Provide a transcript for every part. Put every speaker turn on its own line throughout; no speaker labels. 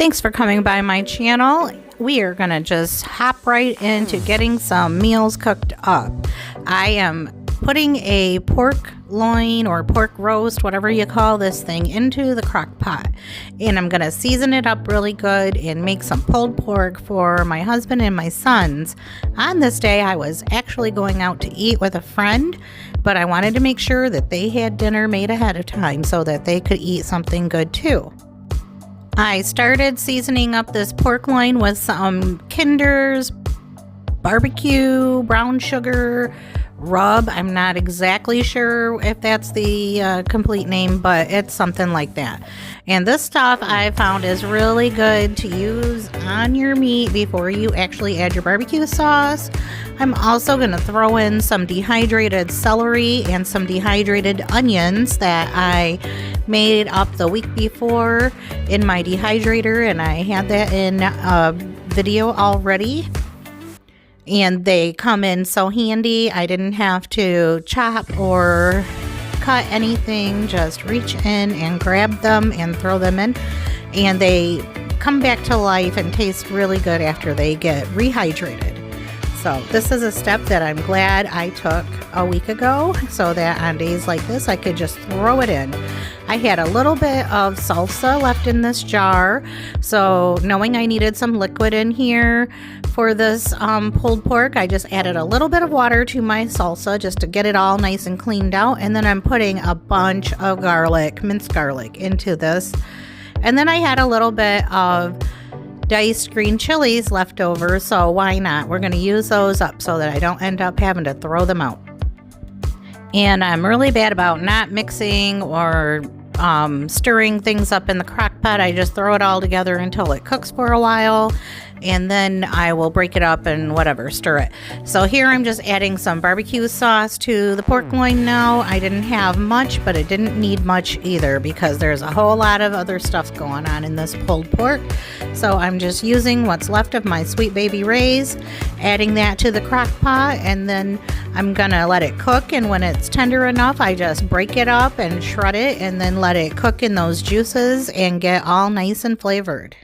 Thanks for coming by my channel. We are gonna just hop right into getting some meals cooked up. I am putting a pork loin or pork roast, whatever you call this thing, into the crock pot, and I'm gonna season it up really good and make some pulled pork for my husband and my sons. On this day I was actually going out to eat with a friend, but I wanted to make sure that they had dinner made ahead of time so that they could eat something good too. I started seasoning up this pork loin with some Kinder's barbecue, brown sugar, rub. I'm not exactly sure if that's the complete name, but it's something like that. And this stuff I found is really good to use on your meat before you actually add your barbecue sauce. I'm also going to throw in some dehydrated celery and some dehydrated onions that I made up the week before in my dehydrator, and I had that in a video already. And they come in so handy. I didn't have to chop or cut anything, just reach in and grab them and throw them in, and they come back to life and taste really good after they get rehydrated. So this is a step that I'm glad I took a week ago, so that on days like this I could just throw it in. I had a little bit of salsa left in this jar, so knowing I needed some liquid in here for this pulled pork, I just added a little bit of water to my salsa just to get it all nice and cleaned out. And then I'm putting a bunch of garlic, minced garlic, into this. And then I had a little bit of diced green chilies left over, so why not? We're going to use those up so that I don't end up having to throw them out. And I'm really bad about not mixing or stirring things up in the crock pot. I just throw it all together until it cooks for a while, and then I will break it up and whatever, stir it. So here I'm just adding some barbecue sauce to the pork loin now. I didn't have much, but it didn't need much either because there's a whole lot of other stuff going on in this pulled pork. So I'm just using what's left of my Sweet Baby Ray's, adding that to the crock pot, and then I'm gonna let it cook, and when it's tender enough I just break it up and shred it and then let it cook in those juices and get all nice and flavored.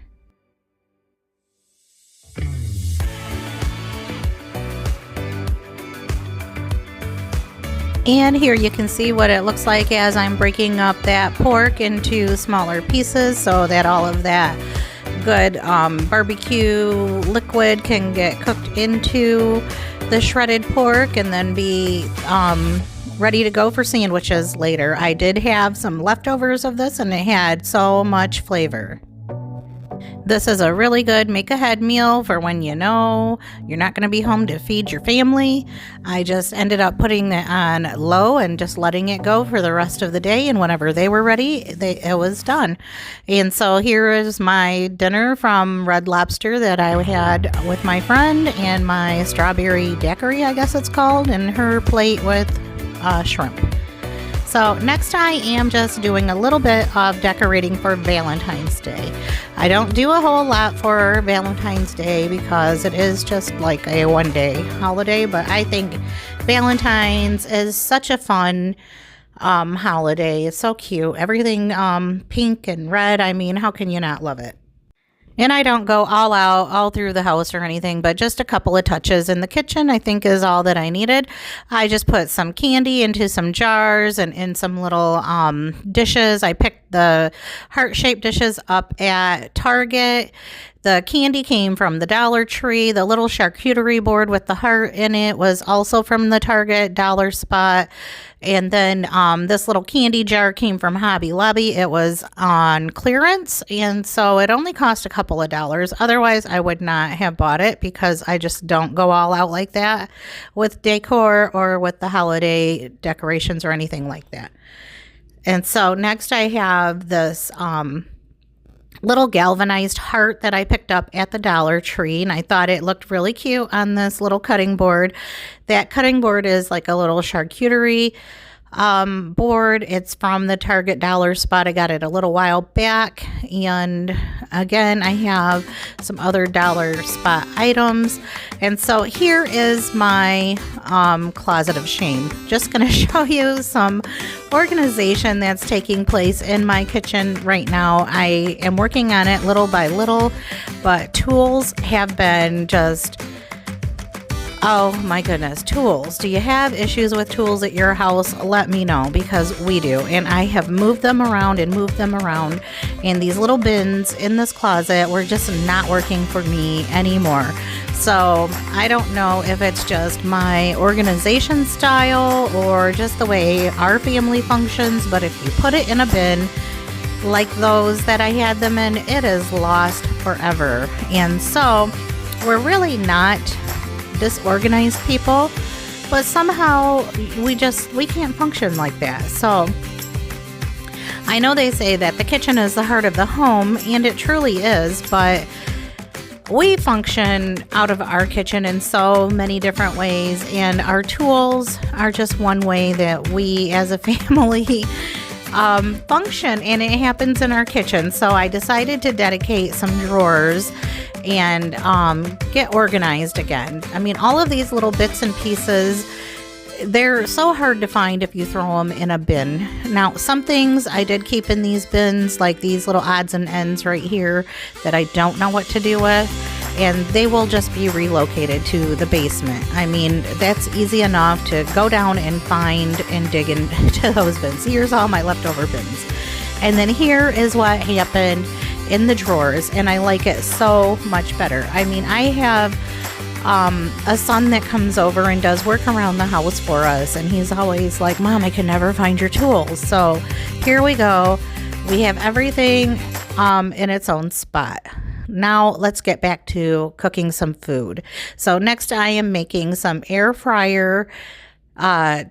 And here you can see what it looks like as I'm breaking up that pork into smaller pieces so that all of that good barbecue liquid can get cooked into the shredded pork and then be ready to go for sandwiches later. I did have some leftovers of this and it had so much flavor. This is a really good make-ahead meal for when you know you're not going to be home to feed your family. I just ended up putting it on low and just letting it go for the rest of the day, and whenever they were ready, it was done. And so here is my dinner from Red Lobster that I had with my friend, and my strawberry daiquiri, I guess it's called, and her plate with shrimp. So next I am just doing a little bit of decorating for Valentine's Day. I don't do a whole lot for Valentine's Day because it is just like a one-day holiday, but I think Valentine's is such a fun holiday. It's so cute. Everything pink and red. I mean, how can you not love it? And I don't go all out, all through the house or anything, but just a couple of touches in the kitchen, I think, is all that I needed. I just put some candy into some jars and in some little dishes. I picked the heart-shaped dishes up at Target. The candy came from the Dollar Tree. The little charcuterie board with the heart in it was also from the Target dollar spot. And then this little candy jar came from Hobby Lobby. It was on clearance, and so it only cost a couple of dollars. Otherwise, I would not have bought it because I just don't go all out like that with decor or with the holiday decorations or anything like that. And so next I have this little galvanized heart that I picked up at the Dollar Tree, and I thought it looked really cute on this little cutting board. That cutting board is like a little charcuterie board. It's from the Target dollar spot. I got it a little while back, and Again, I have some other dollar spot items. And so here is my closet of shame. Just going to show you some organization that's taking place in my kitchen right now. I am working on it little by little, but tools have been just... Oh my goodness, tools. Do you have issues with tools at your house? Let me know, because we do. And I have moved them around. And these little bins in this closet were just not working for me anymore. So I don't know if it's just my organization style or just the way our family functions, but if you put it in a bin like those that I had them in, it is lost forever. And so we're really not disorganized people, but somehow we can't function like that. So I know they say that the kitchen is the heart of the home, and it truly is, but we function out of our kitchen in so many different ways, and our tools are just one way that we as a family function, and it happens in our kitchen. So I decided to dedicate some drawers and get organized again. I mean, all of these little bits and pieces, they're so hard to find if you throw them in a bin. Now, some things I did keep in these bins, like these little odds and ends right here that I don't know what to do with, and they will just be relocated to the basement. I mean, that's easy enough to go down and find and dig into those bins. Here's all my leftover bins. And then here is what happened in the drawers, and I like it so much better. I mean, I have a son that comes over and does work around the house for us, and he's always like, Mom, I can never find your tools. So here we go. We have everything in its own spot. Now let's get back to cooking some food. So next I am making some air fryer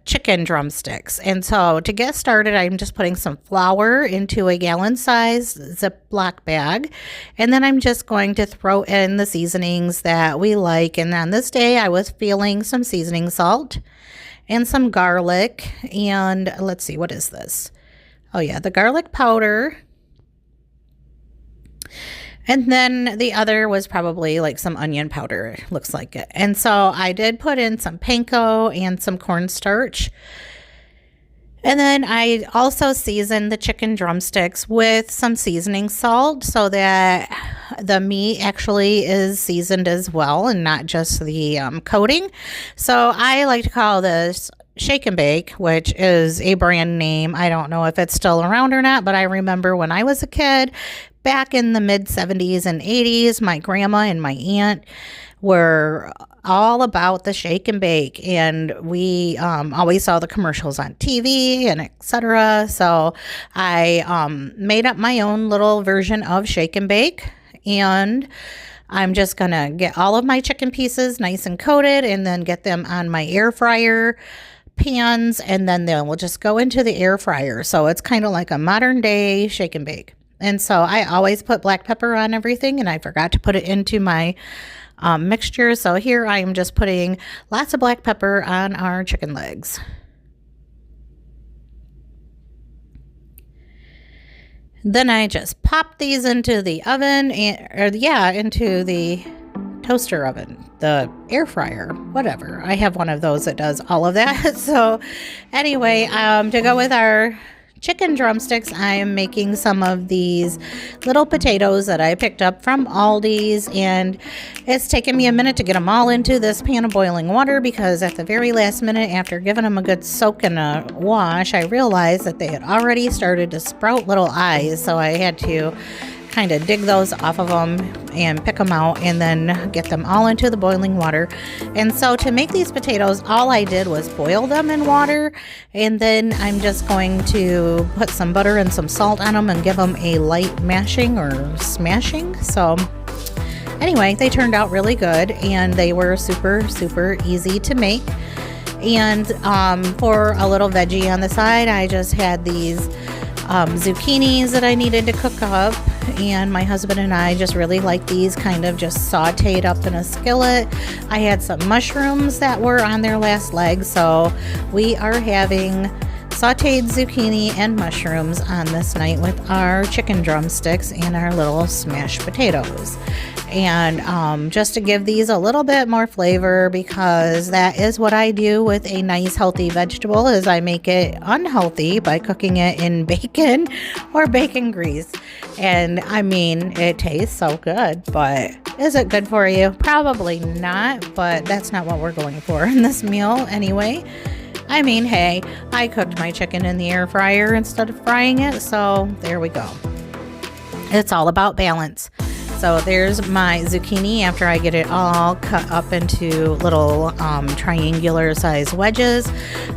chicken drumsticks. And so to get started, I'm just putting some flour into a gallon-sized Ziploc bag. And then I'm just going to throw in the seasonings that we like. And on this day, I was feeling some seasoning salt and some garlic. And let's see, what is this? Oh yeah, the garlic powder. And then the other was probably like some onion powder, looks like it. And so I did put in some panko and some cornstarch. And then I also seasoned the chicken drumsticks with some seasoning salt so that the meat actually is seasoned as well and not just the coating. So I like to call this Shake and Bake, which is a brand name. I don't know if it's still around or not, but I remember when I was a kid, back in the mid 70s and 80s, my grandma and my aunt were all about the Shake and Bake, and we always saw the commercials on TV and etc. So I made up my own little version of Shake and Bake, and I'm just gonna get all of my chicken pieces nice and coated and then get them on my air fryer pans, and then we'll just go into the air fryer. So it's kind of like a modern day Shake and Bake. And so I always put black pepper on everything, and I forgot to put it into my mixture. So here I am just putting lots of black pepper on our chicken legs. Then I just pop these into the oven, into the toaster oven, the air fryer, whatever. I have one of those that does all of that. So anyway, to go with our chicken drumsticks, I am making some of these little potatoes that I picked up from Aldi's, and it's taken me a minute to get them all into this pan of boiling water, because at the very last minute, after giving them a good soak and a wash, I realized that they had already started to sprout little eyes. So I had to kind of dig those off of them and pick them out and then get them all into the boiling water. And so to make these potatoes, all I did was boil them in water, and then I'm just going to put some butter and some salt on them and give them a light mashing or smashing. So anyway, they turned out really good, and they were super easy to make. And for a little veggie on the side, I just had these zucchinis that I needed to cook up, and my husband and I just really like these kind of just sauteed up in a skillet. I had some mushrooms that were on their last leg, so we are having sauteed zucchini and mushrooms on this night with our chicken drumsticks and our little smashed potatoes. And just to give these a little bit more flavor, because that is what I do with a nice healthy vegetable, is I make it unhealthy by cooking it in bacon or bacon grease. And I mean, it tastes so good, but is it good for you? Probably not, but that's not what we're going for in this meal anyway. I mean, hey, I cooked my chicken in the air fryer instead of frying it, so there we go. It's all about balance. So there's my zucchini after I get it all cut up into little triangular size wedges.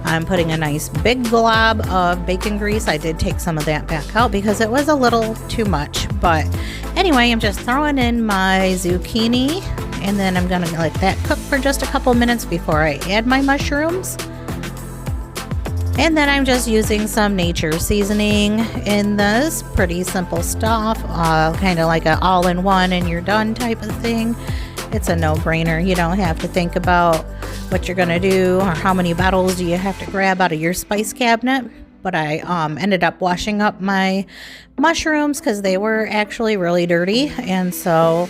I'm putting a nice big glob of bacon grease. I did take some of that back out because it was a little too much. But anyway, I'm just throwing in my zucchini, and then I'm going to let that cook for just a couple minutes before I add my mushrooms. And then I'm just using some nature seasoning in this. Pretty simple stuff, kind of like an all-in-one and you're done type of thing. It's a no-brainer. You don't have to think about what you're going to do or how many bottles do you have to grab out of your spice cabinet. But I ended up washing up my mushrooms because they were actually really dirty. And so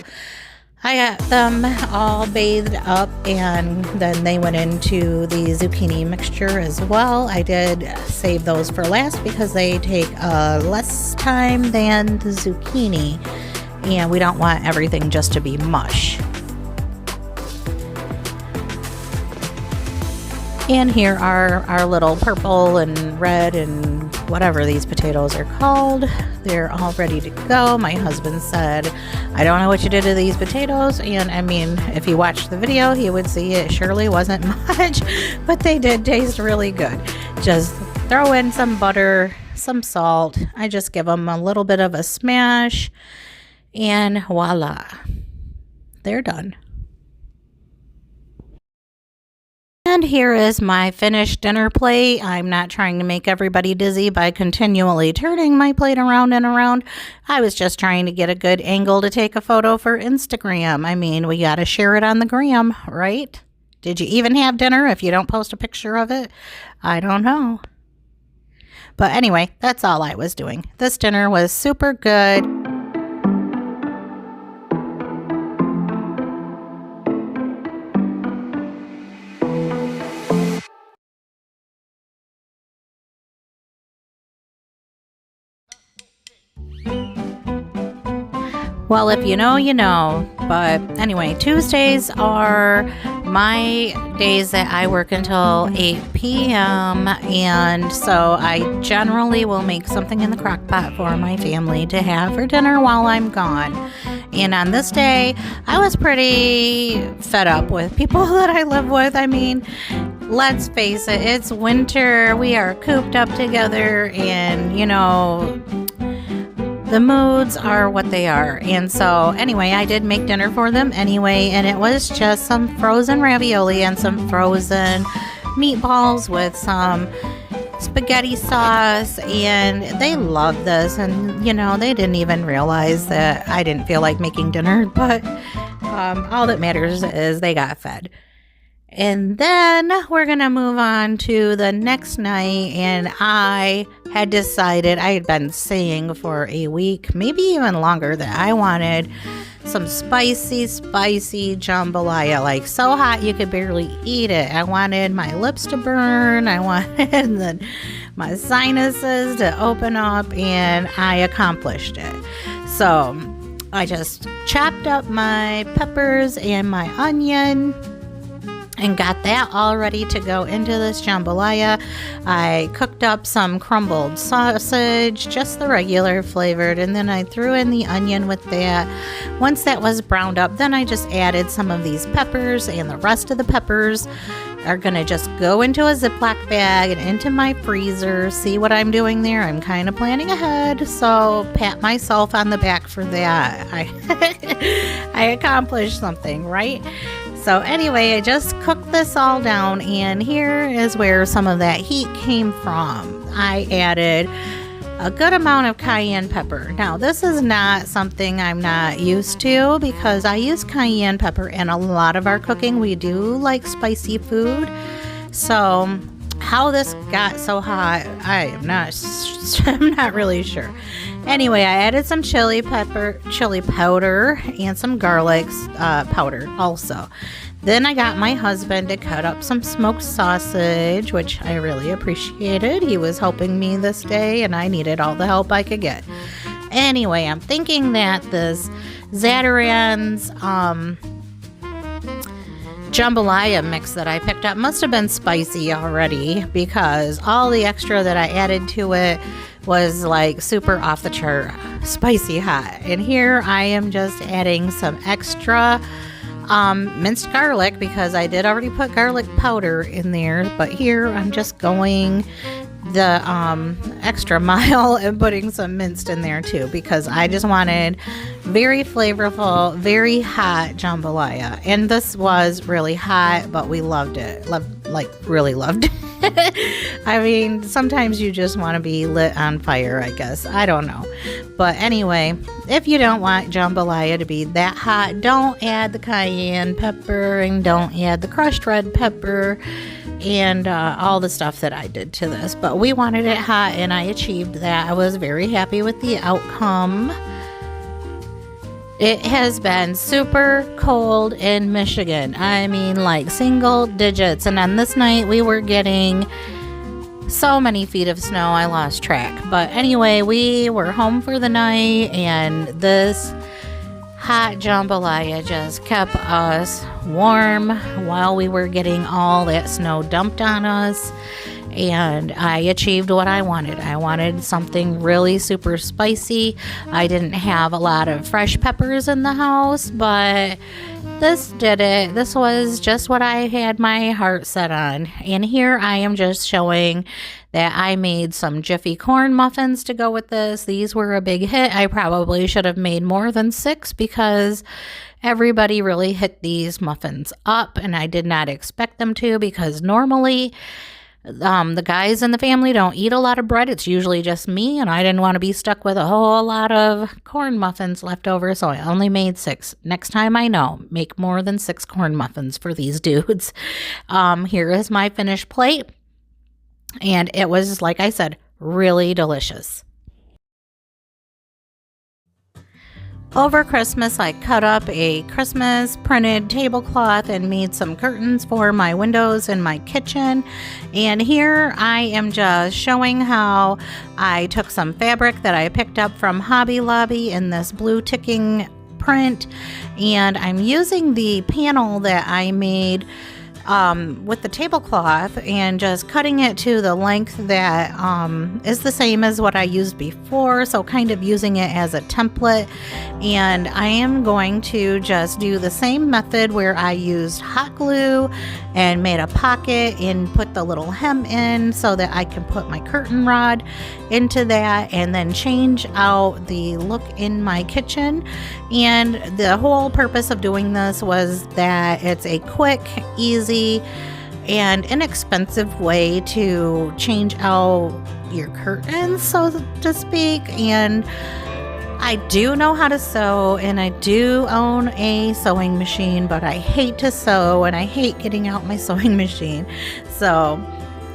I got them all bathed up, and then they went into the zucchini mixture as well. I did save those for last because they take less time than the zucchini, and we don't want everything just to be mush. And here are our little purple and red and whatever these potatoes are called. They're all ready to go. My husband said, I don't know what you did to these potatoes. And I mean, if he watched the video, he would see it surely wasn't much, but they did taste really good. Just throw in some butter, some salt. I just give them a little bit of a smash, and voila, they're done. And here is my finished dinner plate. I'm not trying to make everybody dizzy by continually turning my plate around and around. I was just trying to get a good angle to take a photo for Instagram. I mean, we got to share it on the gram, right? Did you even have dinner if you don't post a picture of it? I don't know. But anyway, that's all I was doing. This dinner was super good. Well, if you know, you know. But anyway, Tuesdays are my days that I work until 8 p.m. And so I generally will make something in the crock pot for my family to have for dinner while I'm gone. And on this day, I was pretty fed up with people that I live with. I mean, let's face it, it's winter. We are cooped up together, and, you know, the moods are what they are. And so anyway, I did make dinner for them anyway, and it was just some frozen ravioli and some frozen meatballs with some spaghetti sauce, and they loved this. And, you know, they didn't even realize that I didn't feel like making dinner, but all that matters is they got fed. And then we're going to move on to the next night, and I had decided, I had been saying for a week, maybe even longer, that I wanted some spicy jambalaya, like so hot you could barely eat it. I wanted my lips to burn. I wanted my sinuses to open up, and I accomplished it. So I just chopped up my peppers and my onion and got that all ready to go into this jambalaya. I cooked up some crumbled sausage, just the regular flavored, and then I threw in the onion with that. Once that was browned up, then I just added some of these peppers, and the rest of the peppers are going to just go into a Ziploc bag and into my freezer. See what I'm doing there? I'm kind of planning ahead, so pat myself on the back for that. I accomplished something, right? So anyway, I just cooked this all down, and here is where some of that heat came from. I added a good amount of cayenne pepper. Now, this is not something I'm not used to, because I use cayenne pepper in a lot of our cooking. We do like spicy food. So How this got so hot, I am not I'm not really sure. Anyway, I added some chili powder, and some garlic powder also. Then I got my husband to cut up some smoked sausage, which I really appreciated. He was helping me this day, and I needed all the help I could get. Anyway, I'm thinking that this Zatarain's jambalaya mix that I picked up must have been spicy already, because all the extra that I added to it was like super off the chart spicy hot. And here I am just adding some extra minced garlic, because I did already put garlic powder in there, but here I'm just going the extra mile and putting some minced in there too, because I just wanted very flavorful, very hot jambalaya. And this was really hot, but we loved it. Really loved it. I mean, sometimes you just want to be lit on fire, I guess. I don't know. But anyway, if you don't want jambalaya to be that hot, don't add the cayenne pepper and don't add the crushed red pepper and all the stuff that I did to this. But we wanted it hot, and I achieved that. I was very happy with the outcome. It has been super cold in Michigan. I mean, like single digits. And on this night, we were getting so many feet of snow, I lost track. But anyway, we were home for the night, and this hot jambalaya just kept us warm while we were getting all that snow dumped on us. And I achieved what I wanted. I wanted something really super spicy. I didn't have a lot of fresh peppers in the house, but this did it. This was just what I had my heart set on. And here I am just showing that I made some Jiffy corn muffins to go with this. These were a big hit. I probably should have made more than 6, because everybody really hit these muffins up, and I did not expect them to, because normally the guys in the family don't eat a lot of bread. It's usually just me, and I didn't want to be stuck with a whole lot of corn muffins left over, so I only made 6. Next time, I know, make more than 6 corn muffins for these dudes. Here is my finished plate, and it was, like I said, really delicious. Over Christmas, I cut up a Christmas printed tablecloth and made some curtains for my windows in my kitchen. And here I am just showing how I took some fabric that I picked up from Hobby Lobby in this blue ticking print, and I'm using the panel that I made with the tablecloth and just cutting it to the length that is the same as what I used before, so kind of using it as a template. And I am going to just do the same method where I used hot glue and made a pocket and put the little hem in so that I can put my curtain rod into that, and then change out the look in my kitchen. And the whole purpose of doing this was that it's a quick, easy, and inexpensive way to change out your curtains, so to speak. And I do know how to sew, and I do own a sewing machine, but I hate to sew and I hate getting out my sewing machine. So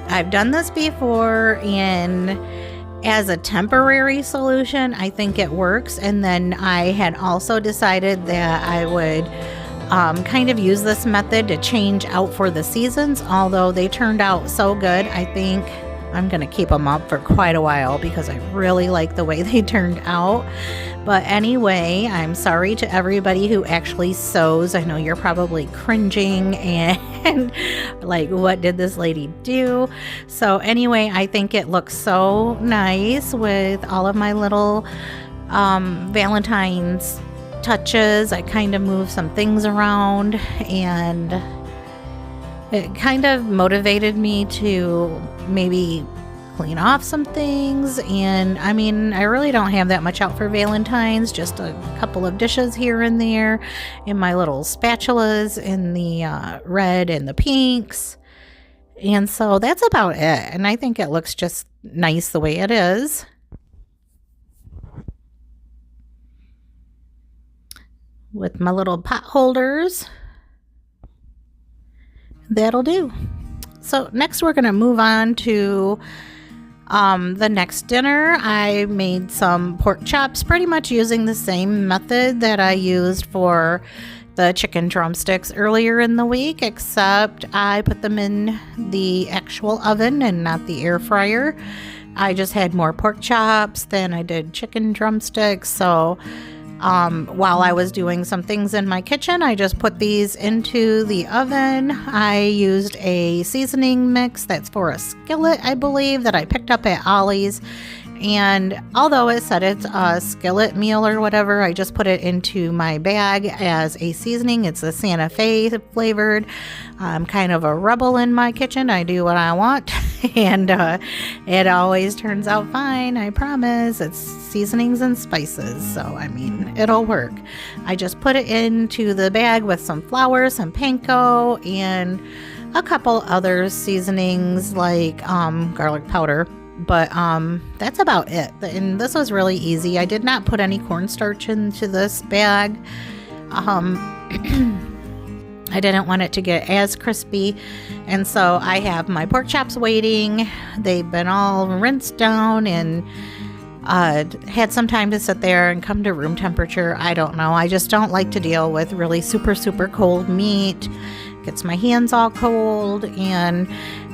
I've done this before, and as a temporary solution, I think it works. And then I had also decided that I would kind of use this method to change out for the seasons. Although they turned out so good, I think I'm going to keep them up for quite a while because I really like the way they turned out. But anyway, I'm sorry to everybody who actually sews. I know you're probably cringing and like, what did this lady do? So anyway, I think it looks so nice with all of my little Valentines touches. I kind of moved some things around, and it kind of motivated me to maybe clean off some things. And I mean, I really don't have that much out for Valentine's, just a couple of dishes here and there, and my little spatulas in the red and the pinks. And so that's about it. And I think it looks just nice the way it is. With my little pot holders. That'll do. So next we're going to move on to the next dinner. I made some pork chops, pretty much using the same method that I used for the chicken drumsticks earlier in the week, except I put them in the actual oven and not the air fryer. I just had more pork chops than I did chicken drumsticks, so while I was doing some things in my kitchen, I just put these into the oven. I used a seasoning mix that's for a skillet, I believe, that I picked up at Ollie's. And although it said it's a skillet meal or whatever, I just put it into my bag as a seasoning. It's a Santa Fe flavored. I'm kind of a rebel in my kitchen. I do what I want, and it always turns out fine. I promise. It's seasonings and spices, so I mean, it'll work. I just put it into the bag with some flour, some panko, and a couple other seasonings like garlic powder. But that's about it. And this was really easy. I did not put any cornstarch into this bag. I didn't want it to get as crispy. And so I have my pork chops waiting. They've been all rinsed down and had some time to sit there and come to room temperature. I don't know. I just don't like to deal with really super, super cold meat. Gets my hands all cold. And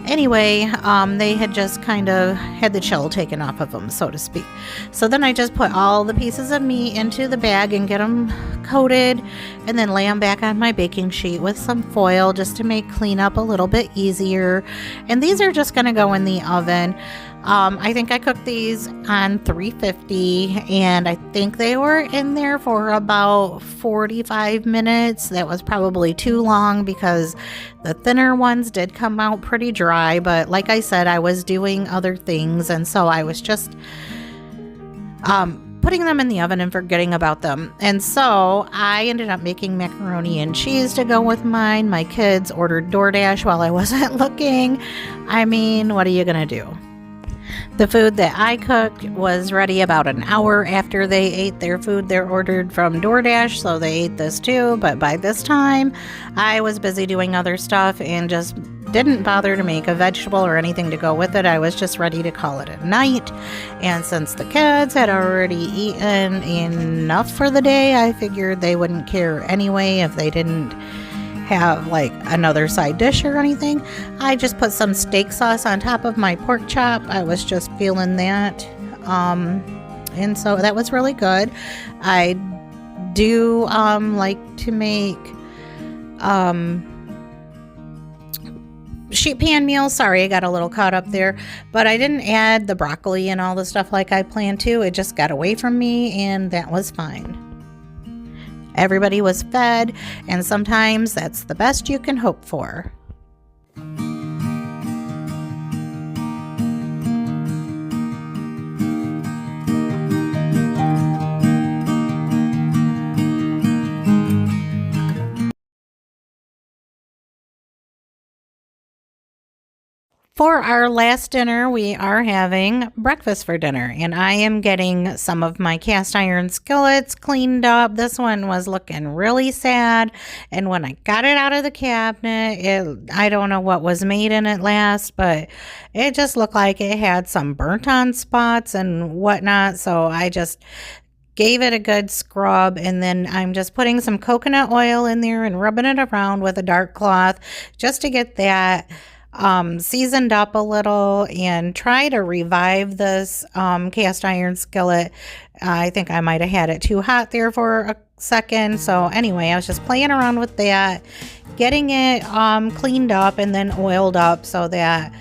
anyway, they had just kind of had the chill taken off of them, so to speak. So then I just put all the pieces of meat into the bag and get them coated, and then lay them back on my baking sheet with some foil just to make cleanup a little bit easier. And these are just going to go in the oven. I think I cooked these on 350, and I think they were in there for about 45 minutes. That was probably too long because the thinner ones did come out pretty dry, but like I said, I was doing other things, and so I was just putting them in the oven and forgetting about them. And so I ended up making macaroni and cheese to go with mine. My kids ordered DoorDash while I wasn't looking. I mean, what are you gonna do? The food that I cooked was ready about an hour after they ate their food they ordered from DoorDash, so they ate this too. But by this time, I was busy doing other stuff and just didn't bother to make a vegetable or anything to go with it. I was just ready to call it a night. And since the kids had already eaten enough for the day, I figured they wouldn't care anyway if they didn't have like another side dish or anything. I just put some steak sauce on top of my pork chop. I was just feeling that. And so that was really good. I do like to make sheet pan meals. Sorry, I got a little caught up there, but I didn't add the broccoli and all the stuff like I planned to. It just got away from me, and that was fine. Everybody was fed, and sometimes that's the best you can hope for. For our last dinner, we are having breakfast for dinner, and I am getting some of my cast iron skillets cleaned up. This one was looking really sad, and when I got it out of the cabinet, I don't know what was made in it last, but it just looked like it had some burnt on spots and whatnot, so I just gave it a good scrub, and then I'm just putting some coconut oil in there and rubbing it around with a dark cloth just to get that seasoned up a little and try to revive this cast iron skillet. I think I might have had it too hot there for a second. So anyway, I was just playing around with that, getting it cleaned up and then oiled up so that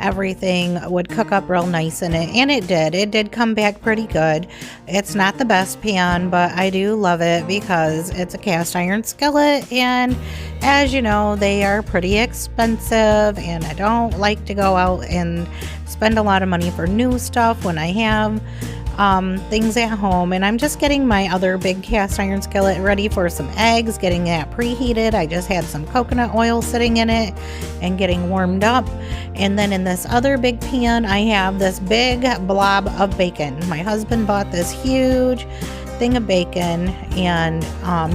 everything would cook up real nice in it, and it did come back pretty good. It's not the best pan, but I do love it because it's a cast iron skillet, and as you know, they are pretty expensive, and I don't like to go out and spend a lot of money for new stuff when I have things at home. And I'm just getting my other big cast iron skillet ready for some eggs, getting that preheated. I just had some coconut oil sitting in it and getting warmed up. And then in this other big pan, I have this big blob of bacon. My husband bought this huge thing of bacon, and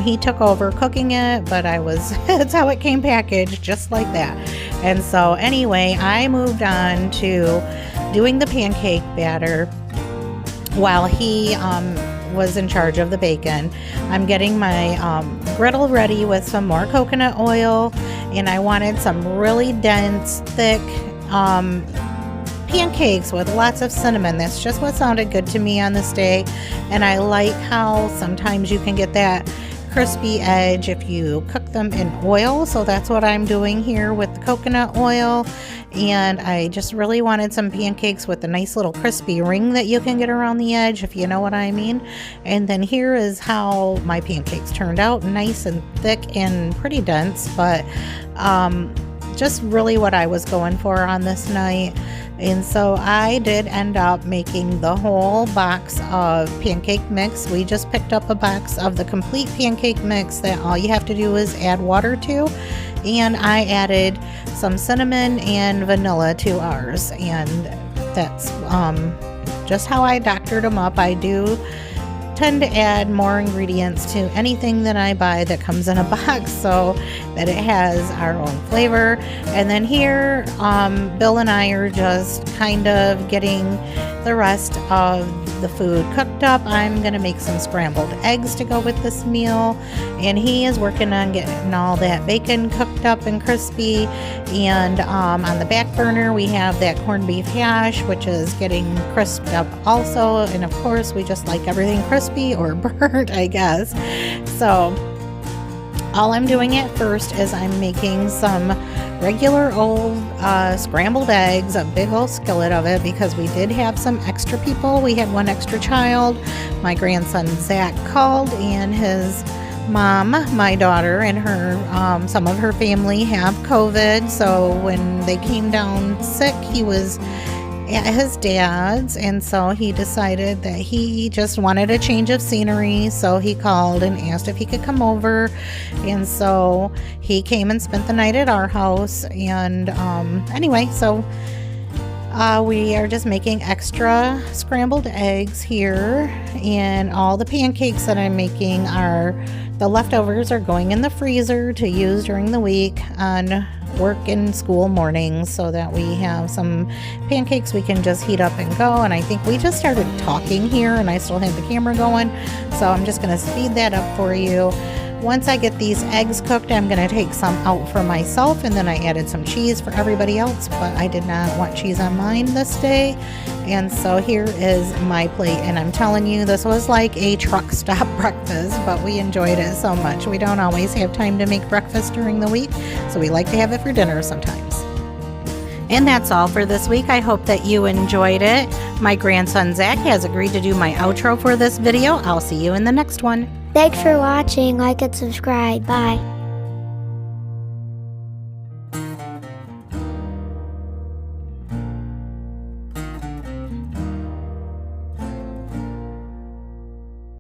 he took over cooking it, but that's how it came packaged, just like that. And so anyway, I moved on to doing the pancake batter while he was in charge of the bacon. I'm getting my griddle ready with some more coconut oil, and I wanted some really dense, thick pancakes with lots of cinnamon. That's just what sounded good to me on this day. And I like how sometimes you can get that crispy edge if you cook them in oil. So that's what I'm doing here with the coconut oil. And I just really wanted some pancakes with a nice little crispy ring that you can get around the edge, if you know what I mean. And then here is how my pancakes turned out, nice and thick and pretty dense, but just really what I was going for on this night. And so I did end up making the whole box of pancake mix. We just picked up a box of the complete pancake mix that all you have to do is add water to. And I added some cinnamon and vanilla to ours. And that's just how I doctored them up. I do tend to add more ingredients to anything that I buy that comes in a box so that it has our own flavor. And then here, Bill and I are just kind of getting the rest of the food cooked up. I'm gonna make some scrambled eggs to go with this meal, and he is working on getting all that bacon cooked up and crispy. And on the back burner we have that corned beef hash, which is getting crisped up also. And of course we just like everything crispy or burnt, I guess. So all I'm doing at first is I'm making some regular old scrambled eggs, a big old skillet of it, because we did have some extra people. We had one extra child. My grandson Zach called, and his mom, my daughter, and her some of her family have COVID. So when they came down sick, he was at his dad's, and so he decided that he just wanted a change of scenery. So he called and asked if he could come over, and so he came and spent the night at our house. And anyway, so we are just making extra scrambled eggs here, and all the pancakes that I'm making are the leftovers are going in the freezer to use during the week on work and school mornings, so that we have some pancakes we can just heat up and go. And I think we just started talking here and I still have the camera going, so I'm just going to speed that up for you. Once I get these eggs cooked, I'm going to take some out for myself, and then I added some cheese for everybody else, but I did not want cheese on mine this day. And so here is my plate, and I'm telling you, this was like a truck stop breakfast, but we enjoyed it so much. We don't always have time to make breakfast during the week, so we like to have it for dinner sometimes. And that's all for this week. I hope that you enjoyed it. My grandson Zach has agreed to do my outro for this video. I'll see you in the next one.
Thanks for watching. Like and subscribe. Bye.